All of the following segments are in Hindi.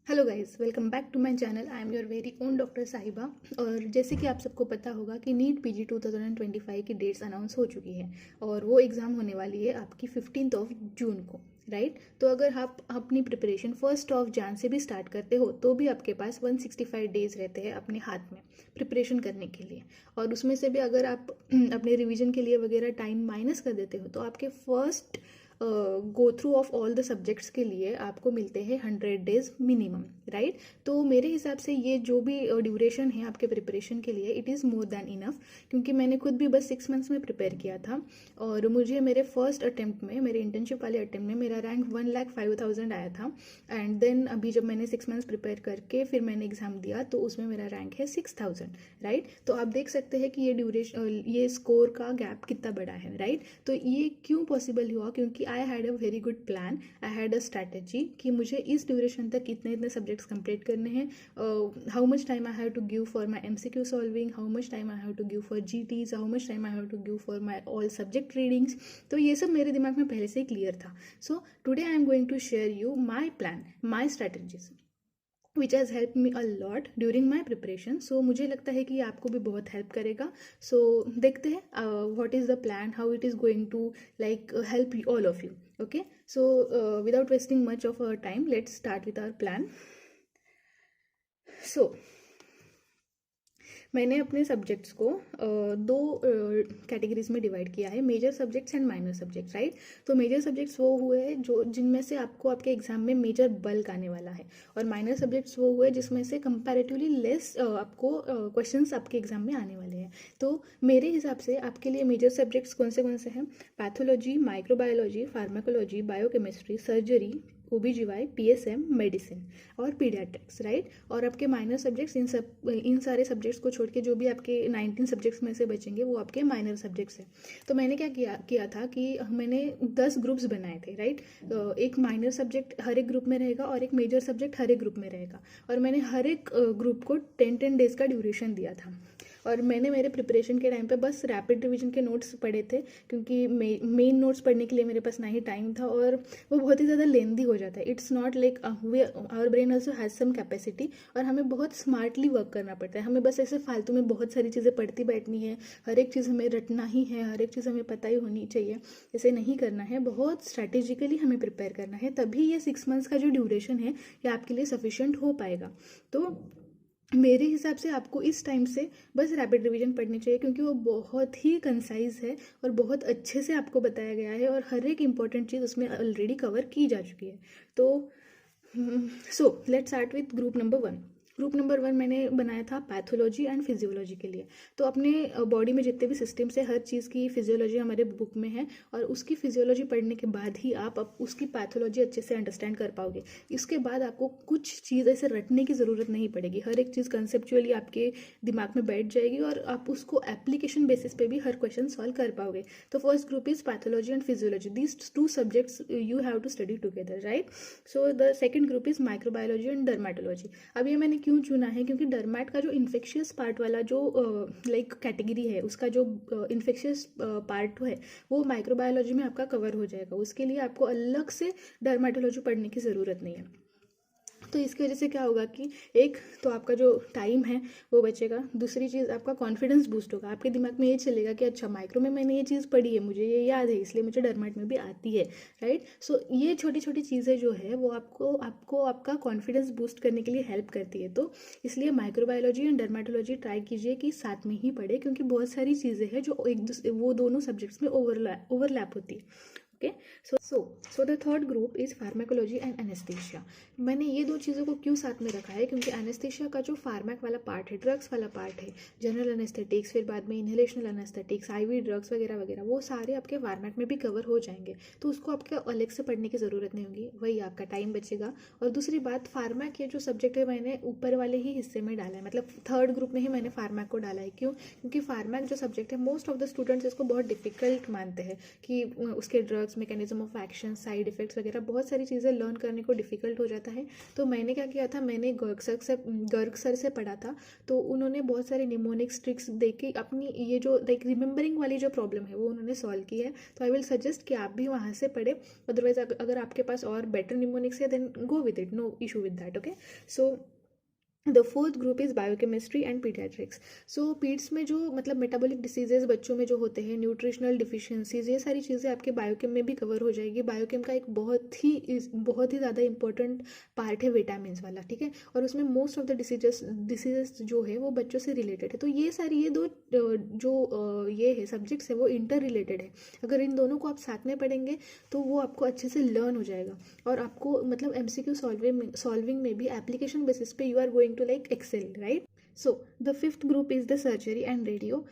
Hello guys, welcome back to my channel. I am your very own doctor साहिबा। और जैसे कि आप सबको पता होगा कि नीट पीजी 2025 की डेट्स अनाउंस हो चुकी है और वो एग्ज़ाम होने वाली है आपकी 15th ऑफ जून को, राइट। तो अगर आप अपनी प्रिपरेशन 1st ऑफ जान से भी स्टार्ट करते हो तो भी आपके पास 165 डेज रहते हैं अपने हाथ में प्रिपरेशन करने के लिए। और उसमें से भी अगर आप अपने रिवीजन के लिए वगैरह टाइम माइनस कर देते हो तो आपके first go through of all the subjects के लिए आपको मिलते हैं 100 डेज मिनिमम, राइट। तो मेरे हिसाब से ये जो भी ड्यूरेशन है आपके प्रिपरेशन के लिए it is more than enough, क्योंकि मैंने खुद भी बस 6 मंथ्स में प्रिपेयर किया था और मुझे मेरे फर्स्ट अटेम्प्ट में, मेरे इंटर्नशिप वाले अटेम्प्ट में मेरा रैंक 1,05,000 आया था। एंड देन अभी जब मैंने 6 मंथ्स प्रिपेयर करके फिर मैंने एग्ज़ाम दिया तो उसमें मेरा रैंक है 6,000, राइट। तो आप देख सकते हैं कि ये ड्यूरेशन, ये स्कोर का गैप कितना बड़ा है, राइट। तो ये क्यों पॉसिबल हुआ? क्योंकि I had a very good plan, I had a strategy कि मुझे इस ड्यूरेशन तक इतने इतने सब्जेक्ट्स कंप्लीट करने हैं। How much time I have to give for my MCQ solving, how much time I have to give for GTs, how much time I have to give for my all subject readings. तो ये सब मेरे दिमाग में पहले से ही क्लियर था। So today I am going to share you my plan, my strategies which has help me a lot during my preparation. So मुझे लगता है कि ये आपको भी बहुत हेल्प करेगा। सो देखते हैं what is the plan, how it is going to like help all of you. Okay, so without wasting much of our time let's start with our plan. So मैंने अपने सब्जेक्ट्स को दो कैटेगरीज में डिवाइड किया है, major subjects and minor subjects, right. तो मेजर सब्जेक्ट्स वो हुए जो जिनमें से आपको आपके एग्जाम में मेजर बल्क आने वाला है, और माइनर सब्जेक्ट्स वो हुए जिसमें से कंपैरेटिवली लेस आपको क्वेश्चंस आपके एग्जाम में आने वाले हैं। तो मेरे हिसाब से आपके लिए मेजर सब्जेक्ट्स कौन से हैं? Pathology, microbiology, pharmacology, biochemistry, surgery, OBGY, PSM, medicine और पीडियाट्रिक्स, राइट। और आपके माइनर सब्जेक्ट्स, इन सारे सब्जेक्ट्स को छोड़ के जो भी आपके 19 सब्जेक्ट्स में से बचेंगे वो आपके माइनर सब्जेक्ट्स हैं। तो मैंने क्या किया था कि मैंने 10 ग्रुप्स बनाए थे, राइट। एक माइनर सब्जेक्ट हर एक ग्रुप में रहेगा और एक मेजर सब्जेक्ट हर एक ग्रुप में रहेगा, और मैंने हर एक ग्रुप को 10-10 डेज का ड्यूरेशन दिया था। और मैंने मेरे प्रिपरेशन के टाइम पे बस रैपिड रिवीजन के नोट्स पढ़े थे, क्योंकि मेन नोट्स पढ़ने के लिए मेरे पास ना ही टाइम था और वो बहुत ही ज़्यादा लेंदी हो जाता है। It's not like our brain also has some capacity, और हमें बहुत स्मार्टली वर्क करना पड़ता है। हमें बस ऐसे फालतू में बहुत सारी चीज़ें पढ़ती बैठनी है, हर एक चीज़ हमें रटना ही है, हर एक चीज़ हमें पता ही होनी चाहिए, ऐसे नहीं करना है। बहुत स्ट्रैटेजिकली हमें प्रिपेयर करना है, तभी ये 6 मंथ्स का जो ड्यूरेशन है ये आपके लिए सफिशिएंट हो पाएगा। तो मेरे हिसाब से आपको इस टाइम से बस रैपिड रिवीजन पढ़नी चाहिए, क्योंकि वो बहुत ही कंसाइज है और बहुत अच्छे से आपको बताया गया है और हर एक इंपॉर्टेंट चीज़ उसमें ऑलरेडी कवर की जा चुकी है। तो so let's start with group number 1। Group number 1 मैंने बनाया था पैथोलॉजी एंड फिजियोलॉजी के लिए। तो अपने बॉडी में जितने भी सिस्टम्स है हर चीज़ की फिजियोलॉजी हमारे बुक में है, और उसकी फिजियोलॉजी पढ़ने के बाद ही आप उसकी पैथोलॉजी अच्छे से अंडरस्टैंड कर पाओगे। इसके बाद आपको कुछ चीज़ ऐसे रटने की ज़रूरत नहीं पड़ेगी, हर एक चीज़ कंसेप्चुअली आपके दिमाग में बैठ जाएगी और आप उसको एप्लीकेशन बेसिस पे भी हर क्वेश्चन सॉल्व कर पाओगे। तो first group is pathology and physiology, these two subjects you have to study together, right. So the second group is microbiology and dermatology. अब ये मैंने क्यों चुना है? क्योंकि डर्मेट का जो इन्फेक्शियस पार्ट वाला जो लाइक कैटेगरी है, उसका जो इन्फेक्शियस पार्ट है वो माइक्रोबायोलॉजी में आपका कवर हो जाएगा। उसके लिए आपको अलग से डर्मेटोलॉजी पढ़ने की ज़रूरत नहीं है। तो इसकी वजह से क्या होगा कि एक तो आपका जो टाइम है वो बचेगा, दूसरी चीज़ आपका कॉन्फिडेंस बूस्ट होगा, आपके दिमाग में ये चलेगा कि अच्छा माइक्रो में मैंने ये चीज़ पढ़ी है, मुझे ये याद है, इसलिए मुझे डर्मेट में भी आती है, राइट। सो ये छोटी छोटी चीज़ें जो है वो आपको आपको आपका कॉन्फिडेंस बूस्ट करने के लिए हेल्प करती है। तो इसलिए माइक्रोबायोलॉजी एंड डर्मेटोलॉजी ट्राई कीजिए कि साथ में ही पढ़े, क्योंकि बहुत सारी चीज़ें हैं जो एक दूसरे वो दोनों सब्जेक्ट्स में ओवरलैप होती है। Okay, so the third group is pharmacology and anaesthesia. मैंने ये दो चीज़ों को क्यों साथ में रखा है? क्योंकि एनेस्थीसिया का जो फार्मैक वाला पार्ट है, ड्रग्स वाला पार्ट है, जनरल एनेस्थेटिक्स, फिर बाद में इनहेलेशनल एनेस्थेटिक्स, IV ड्रग्स वगैरह वगैरह, वो सारे आपके फार्मैक में भी कवर हो जाएंगे। तो उसको आपके अलग से पढ़ने की ज़रूरत नहीं होगी, वही आपका टाइम बचेगा। और दूसरी बात, फार्मैक ये जो सब्जेक्ट है मैंने ऊपर वाले ही हिस्से में डाला है, मतलब थर्ड ग्रुप में ही मैंने फार्मैक को डाला है। क्यों? क्योंकि फार्मैक जो सब्जेक्ट है मोस्ट ऑफ द स्टूडेंट्स इसको बहुत डिफिकल्ट मानते हैं कि उसके drugs, mechanism of of action, side effects वगैरह बहुत सारी चीज़ें लर्न करने को डिफ़िकल्ट हो जाता है। तो मैंने क्या किया था, मैंने गर्ग सर से पढ़ा था। तो उन्होंने बहुत सारे निमोनिक्स ट्रिक्स दे के अपनी ये जो लाइक रिमेंबरिंग वाली जो प्रॉब्लम है वो उन्होंने सॉल्व की है। तो आई विल सजेस्ट कि आप भी वहाँ से पढ़े। अदरवाइज अगर आपके पास और बेटर निमोनिक्स है then go with it, no issue with that. Okay, so the fourth group is biochemistry and paediatrics. So peds में जो मतलब मेटाबॉलिक डिसीजेज बच्चों में जो होते हैं, न्यूट्रिशनल डिफिशियंसीज, ये सारी चीज़ें आपके बायोकेम में भी कवर हो जाएगी। बायोकेम का एक बहुत ही ज़्यादा इंपॉर्टेंट पार्ट है विटामिन्स वाला, ठीक है, और उसमें मोस्ट ऑफ द डिसीजेस जो है वो बच्चों से रिलेटेड है। तो ये सारी ये दो ये है सब्जेक्ट्स है वो इंटर रिलेटेड है। अगर इन दोनों को आप साथ में पढ़ेंगे तो वो आपको अच्छे से लर्न हो जाएगा और आपको मतलब एमसीक्यू सॉल्विंग में भी एप्लीकेशन बेसिस पे you are going to like excel, right? So the fifth group is the surgery and radio.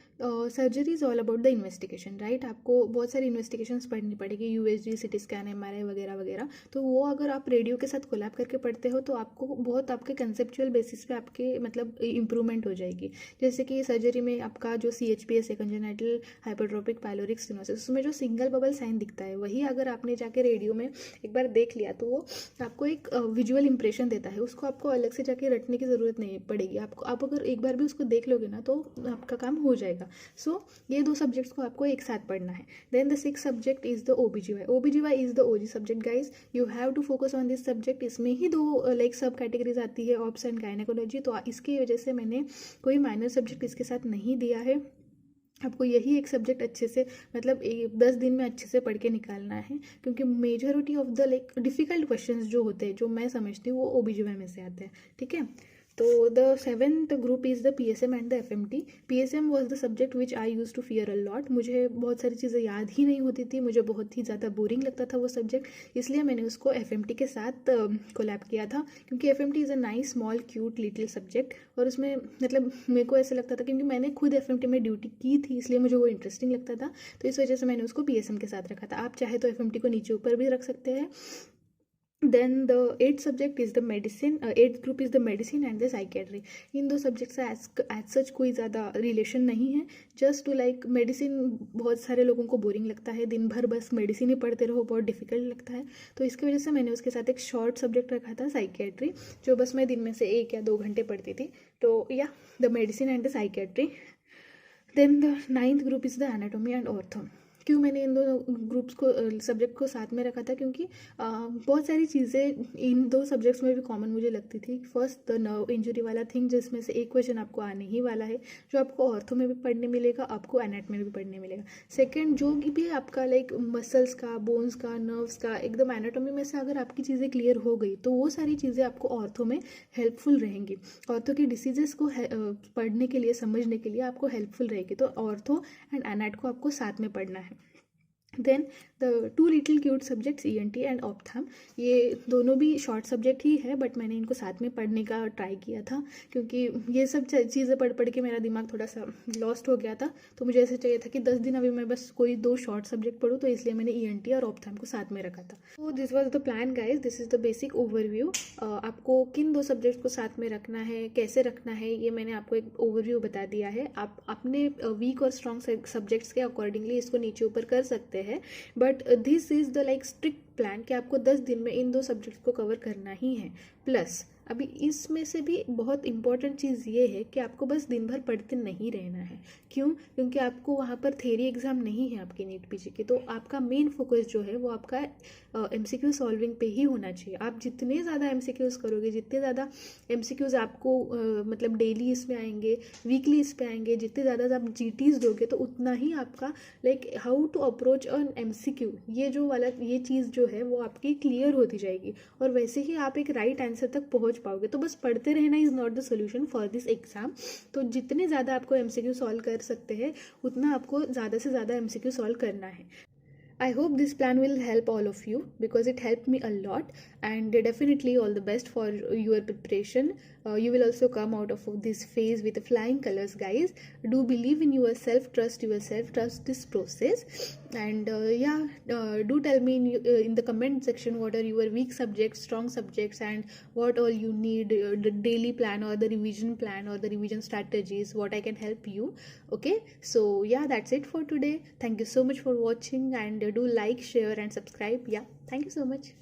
Surgery is all about the investigation, right? आपको बहुत सारी इन्वेस्टिगेशंस पढ़नी पड़ेगी, यूएसजी, सिटी स्कैन, एमआरआई वगैरह वगैरह। तो वो अगर आप रेडियो के साथ कोलैब करके पढ़ते हो तो आपको बहुत आपके कंसेप्चुअल बेसिस पे आपके मतलब इम्प्रूवमेंट हो जाएगी। जैसे कि सर्जरी में आपका जो CHPS है, कंजेनाइटल हाइपरट्रोपिक पाइलोरिक स्टेनोसिस, उसमें जो सिंगल बबल साइन दिखता है वही अगर आपने जाके रेडियो में एक बार देख लिया तो वो आपको एक विजुअल इंप्रेशन देता है। उसको आपको अलग से जाके रटने की ज़रूरत नहीं पड़ेगी। आप अगर एक बार भी उसको देख लोगे ना तो आपका काम हो जाएगा। सो ये दो सब्जेक्ट्स को आपको एक साथ पढ़ना है। Then the six subject is the OBGY। OBGY is the OG subject guys, you have to focus on this subject. इसमें ही दो लाइक सब कैटेगरीज आती है, ऑब्स एंड गायनेकोलॉजी। तो इसकी वजह से मैंने कोई माइनर सब्जेक्ट इसके साथ नहीं दिया है। आपको यही एक सब्जेक्ट अच्छे से मतलब 10 दिन में अच्छे से पढ़ के निकालना है, क्योंकि majority of the like difficult questions जो होते हैं, जो मैं समझती हूँ, वो OBGY में से आते हैं, ठीक है। तो the seventh group is the PSM and the FMT। PSM was the subject which I use to fear a lot. मुझे बहुत सारी चीज़ें याद ही नहीं होती थी, मुझे बहुत ही ज़्यादा बोरिंग लगता था वो सब्जेक्ट, इसलिए मैंने उसको FMT के साथ कोलैब किया था। क्योंकि FMT is a nice small cute little subject, और उसमें मतलब मेरे को ऐसा लगता था, क्योंकि मैंने खुद FMT में ड्यूटी की थी, इसलिए मुझे वो इंटरेस्टिंग लगता था। तो इस वजह से मैंने उसको PSM के साथ रखा था। आप चाहे तो FMT को नीचे ऊपर भी रख सकते हैं। Then the eighth subject is the medicine, eighth group is the medicine and the psychiatry. इन दो सब्जेक्ट से एज सच कोई ज़्यादा रिलेशन नहीं है। जस्ट टू लाइक मेडिसिन बहुत सारे लोगों को बोरिंग लगता है, दिन भर बस मेडिसिन ही पढ़ते रहो, बहुत डिफिकल्ट लगता है। तो इसकी वजह से मैंने उसके साथ एक शॉर्ट सब्जेक्ट रखा था, साइकेट्री, जो बस मैं दिन में से 1 या 2 घंटे पढ़ती थी। तो या the medicine and the psychiatry. Then the ninth group is the anatomy and ortho. क्यों मैंने इन दोनों ग्रुप्स को सब्जेक्ट को साथ में रखा था, क्योंकि बहुत सारी चीज़ें इन दो सब्जेक्ट्स में भी कॉमन मुझे लगती थी। फर्स्ट द नर्व इंजरी वाला थिंग, जिसमें से एक क्वेश्चन आपको आने ही वाला है, जो आपको ऑर्थो में भी पढ़ने मिलेगा, आपको एनाट में भी पढ़ने मिलेगा। सेकंड, जो भी आपका लाइक मसल्स का, बोन्स का, नर्व्स का, एकदम एनाटॉमी में से अगर आपकी चीज़ें क्लियर हो गई तो वो सारी चीज़ें आपको ऑर्थो में हेल्पफुल रहेंगी। ऑर्थो की डिसीजेस को पढ़ने के लिए, समझने के लिए आपको हेल्पफुल रहेगी। तो ऑर्थो एंड एनाट को आपको साथ में पढ़ना है। Then the 2 little cute subjects ENT and ophthal. ये दोनों भी शॉर्ट सब्जेक्ट ही है, बट मैंने इनको साथ में पढ़ने का ट्राई किया था, क्योंकि ये सब चीज़ें पढ़ के मेरा दिमाग थोड़ा सा लॉस्ट हो गया था। तो मुझे ऐसे चाहिए था कि 10 दिन अभी मैं बस कोई 2 शॉर्ट सब्जेक्ट पढ़ूँ, तो इसलिए मैंने ENT और ऑप्थम को साथ में रखा था। तो this was the plan guys, this is the basic overview. आपको किन 2 सब्जेक्ट को साथ में रखना है, कैसे रखना है, ये मैंने आपको एक ओवरव्यू बता दिया है। आप अपने वीक और स्ट्रॉन्ग सब्जेक्ट्स के अकॉर्डिंगली इसको नीचे ऊपर कर सकते हैं, but this is the like strict plan कि आपको 10 दिन में इन 2 सब्जेक्ट्स को कवर करना ही है। प्लस अभी इसमें से भी बहुत इंपॉर्टेंट चीज़ ये है कि आपको बस दिन भर पढ़ते नहीं रहना है। क्यों? क्योंकि आपको वहाँ पर थ्योरी एग्ज़ाम नहीं है आपकी नीट PG की, तो आपका मेन फोकस जो है वो आपका MCQ सॉल्विंग पे ही होना चाहिए। आप जितने ज़्यादा MCQs करोगे, जितने ज़्यादा MCQs आपको मतलब डेली इसमें आएंगे, वीकली इस पे आएंगे, जितने ज़्यादा आप GTs दोगे तो उतना ही आपका like how to approach on MCQ, ये चीज़ जो है वो आपकी क्लियर होती जाएगी, और वैसे ही आप एक राइट आंसर तक पहुँच पाओगे। तो बस पढ़ते रहना is not the solution for this exam. तो जितने ज़्यादा आपको MCQ सॉल्व कर सकते हैं उतना आपको ज़्यादा से ज़्यादा MCQ सॉल्व करना है। I hope this plan will help all of you because it helped me a lot, and definitely all the best for your preparation. you will also come out of this phase with flying colors, guys. Do believe in yourself, trust yourself, trust this process. And do tell me in the comment section what are your weak subjects, strong subjects, and what all you need, the daily plan or the revision plan or the revision strategies, what I can help you. Okay, so yeah, that's it for today. Thank you so much for watching, and do like, share and subscribe. Yeah, thank you so much.